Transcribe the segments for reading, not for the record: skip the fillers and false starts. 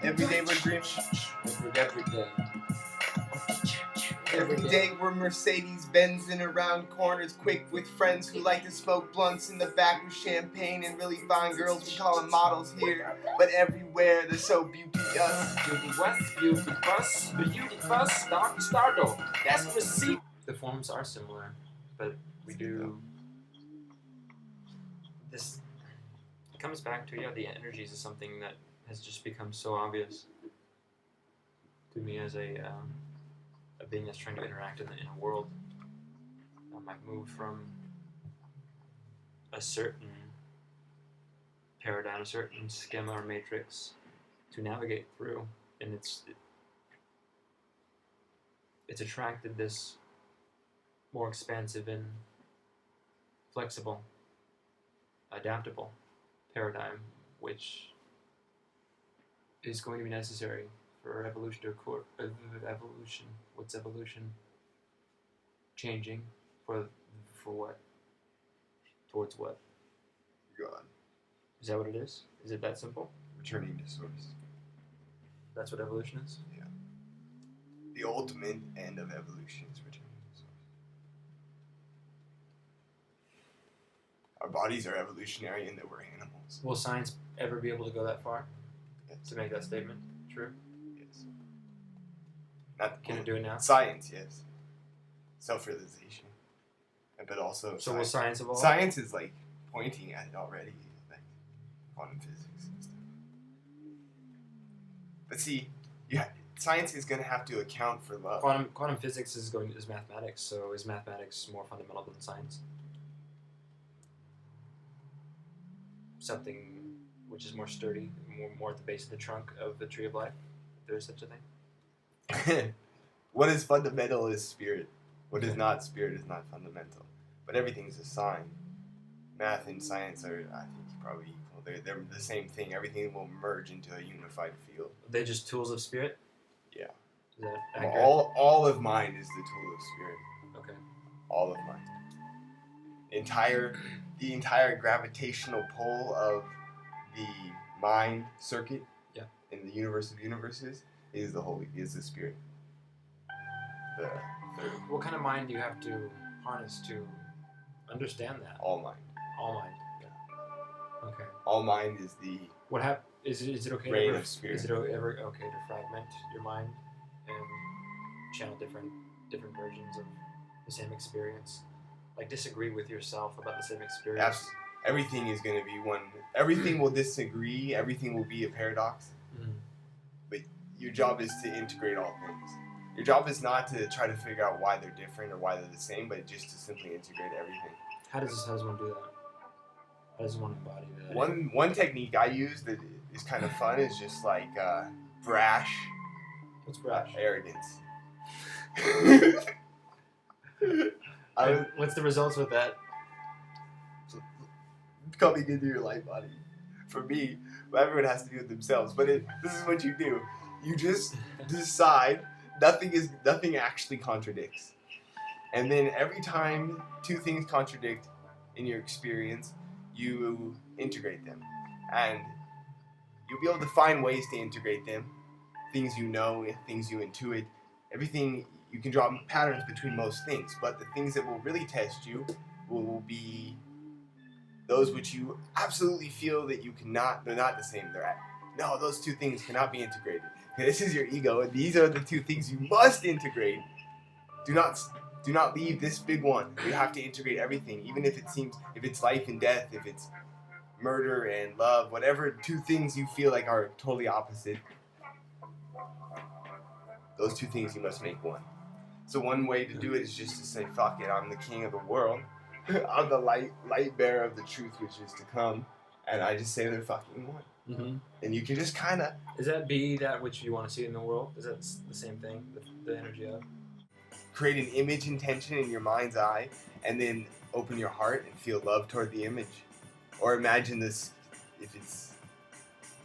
Every day we're dreaming. Every day we're Mercedes-Benzing around corners quick with friends who like to smoke blunts in the back with champagne and really fine girls. We call them models here, but everywhere they're so beauteous. Beauty West, Beauty Bus, Beauty Bus, Dr. Stardo. That's the receipt. The forms are similar, but we do this. It comes back to the energies is something that has just become so obvious to me as a being that's trying to interact in a world. I've moved from a certain paradigm, a certain schema or matrix to navigate through, and it's attracted this more expansive and flexible, adaptable paradigm, which is going to be necessary for evolution to occur. Evolution. What's evolution? Changing for what? Towards what? God. Is that what it is? Is it that simple? Returning to source. That's what evolution is? Yeah. The ultimate end of evolution is returning to source. Our bodies are evolutionary in that we're animals. Will science ever be able to go that far? Yes. To make that statement true? Yes. Can it do it now? Science, yes. Self-realization. But also... So will science evolve? Science is like pointing at it already. Like quantum physics and stuff. But see, science is going to have to account for love. Quantum physics is mathematics, so is mathematics more fundamental than science? Something which is more sturdy, more at the base of the trunk of the tree of life, if there is such a thing? What is fundamental is spirit. What is not spirit is not fundamental. But everything's a sign. Math and science are, I think, probably equal. They're the same thing. Everything will merge into a unified field. Are they just tools of spirit? Yeah. Is that accurate? All of mind is the tool of spirit. Okay. All of mind. The entire gravitational pull of the mind circuit in the universe of universes is the spirit. What kind of mind do you have to harness to understand that? All mind. All mind. Yeah. Okay. All mind is the Is it okay? Brain of spirit. Is it ever okay to fragment your mind and channel different versions of the same experience? Like disagree with yourself about the same experience. Absolutely. Everything is going to be one. Everything will disagree. Everything will be a paradox. Mm-hmm. But your job is to integrate all things. Your job is not to try to figure out why they're different or why they're the same, but just to simply integrate everything. How does one do that? How does one embody that? One technique I use that is kind of fun is just like brash. What's brash? Arrogance. What's the results with that? Coming into your life body. For me, everyone has to do it themselves, but this is what you do. You just decide nothing actually contradicts. And then every time two things contradict in your experience, you integrate them. And you'll be able to find ways to integrate them. Things you know, things you intuit, everything. You can draw patterns between most things, but the things that will really test you will be those which you absolutely feel that they're not the same. No, those two things cannot be integrated. This is your ego, and these are the two things you must integrate. Do not leave this big one. You have to integrate everything, even if it's life and death, if it's murder and love, whatever two things you feel like are totally opposite. Those two things you must make one. So one way to do it is just to say, fuck it, I'm the king of the world. I'm the light bearer of the truth which is to come. And I just say they're fucking one. Mm-hmm. And you can just kind of... Is that be that which you want to see in the world? Is that the same thing, the energy of? Create an image intention in your mind's eye, and then open your heart and feel love toward the image. Or imagine this, if it's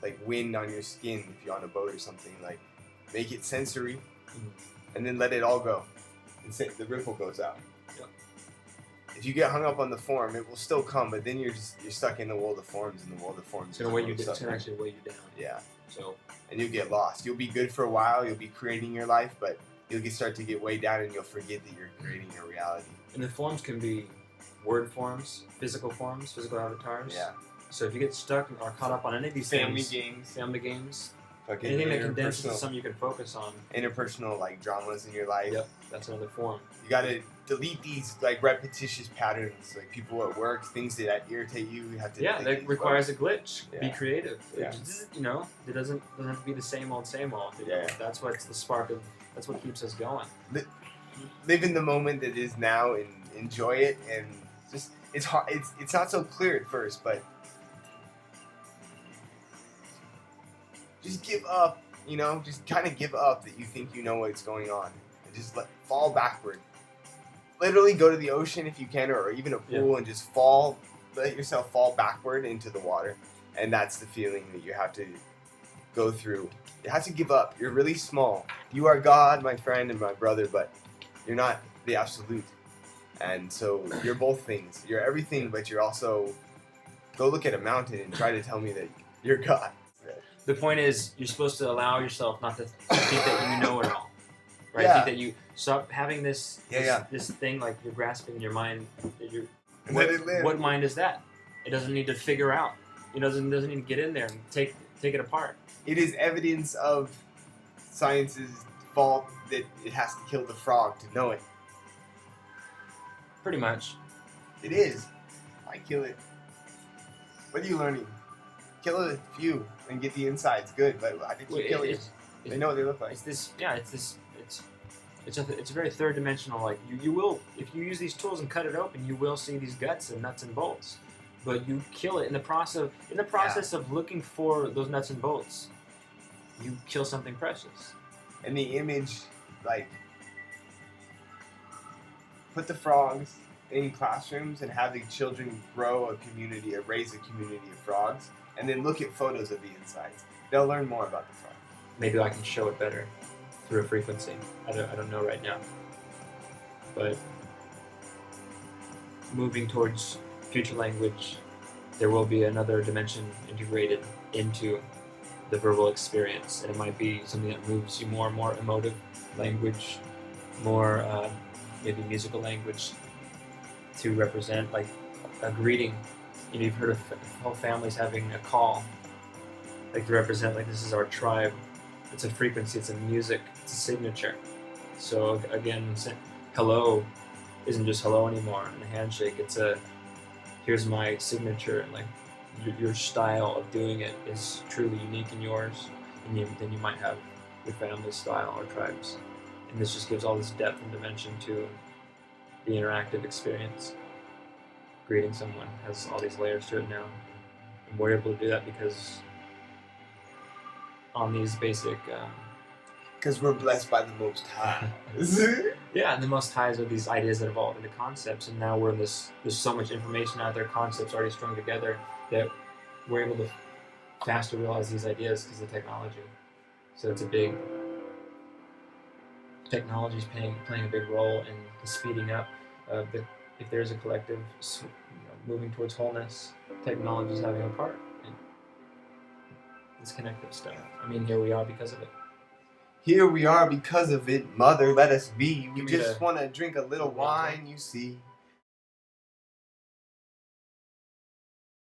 like wind on your skin, if you're on a boat or something, like make it sensory, and then let it all go. And the ripple goes out. Yep. If you get hung up on the form, it will still come, but then you're stuck in the world of forms, and the world of forms it's going to actually weigh you down. Yeah. So and you'll get lost. You'll be good for a while. You'll be creating your life, but you'll start to get way down, and you'll forget that you're creating your reality. And the forms can be word forms, physical avatars. Yeah. So if you get stuck or caught up on any of these Family things, games. anything that condenses to something you can focus on. Interpersonal like dramas in your life. Yep, that's another form. You gotta delete these like repetitious patterns, like people at work, things that irritate you. You have to. Yeah, that requires a glitch. Yeah. Be creative. Yeah. It doesn't have to be the same old. Yeah. That's what's the spark of. That's what keeps us going. Live in the moment that is now and enjoy it, and just it's hard. It's not so clear at first, but just give up. Just kind of give up that you think you know what's going on, and just fall backward. Literally go to the ocean if you can, or even a pool, and just let yourself fall backward into the water, and that's the feeling that you have to go through. You have to give up. You're really small. You are God, my friend and my brother, but you're not the absolute. And so you're both things. You're everything, but you're also. Go look at a mountain and try to tell me that you're God. The point is, you're supposed to allow yourself not to think that you know it all, right? Yeah. Think that you stop having this thing like you're grasping in your mind. That what mind is that? It doesn't need to figure out. It doesn't need to get in there and take it apart. It is evidence of science's fault that it has to kill the frog to know it. Pretty much. It is. Why kill it? What are you learning? Kill a few and get the insides. Good, but why did you kill it? They know what they look like. It's a very third dimensional. Like you will, if you use these tools and cut it open, you will see these guts and nuts and bolts. But you kill it in the process of looking for those nuts and bolts. You kill something precious. And the image, like, put the frogs in classrooms and have the children grow a community or raise a community of frogs, and then look at photos of the insides. They'll learn more about the frog. Maybe I can show it better through a frequency. I don't know right now. But moving towards future language, there will be another dimension integrated into the verbal experience, and it might be something that moves you more emotive language, more maybe musical language to represent like a greeting. You've heard of whole families having a call, like to represent like this is our tribe. It's a frequency, it's a music, it's a signature. So again, hello isn't just hello anymore in a handshake. It's here's my signature, and like your style of doing it is truly unique in yours, and then you might have your family's style or tribes, and this just gives all this depth and dimension to the interactive experience. Greeting someone has all these layers to it now, and we're able to do that because on these basic because we're blessed by the Most High. Yeah, and the Most Highs are these ideas that evolve into concepts, and now there's so much information out there, concepts already strung together, that we're able to faster realize these ideas because of technology. So it's technology's playing a big role in the speeding up of if there's a collective moving towards wholeness, technology's having a part in this connective stuff. I mean, here we are because of it. Here we are because of it, Mother, let us be. We just want to drink a little wine, you see.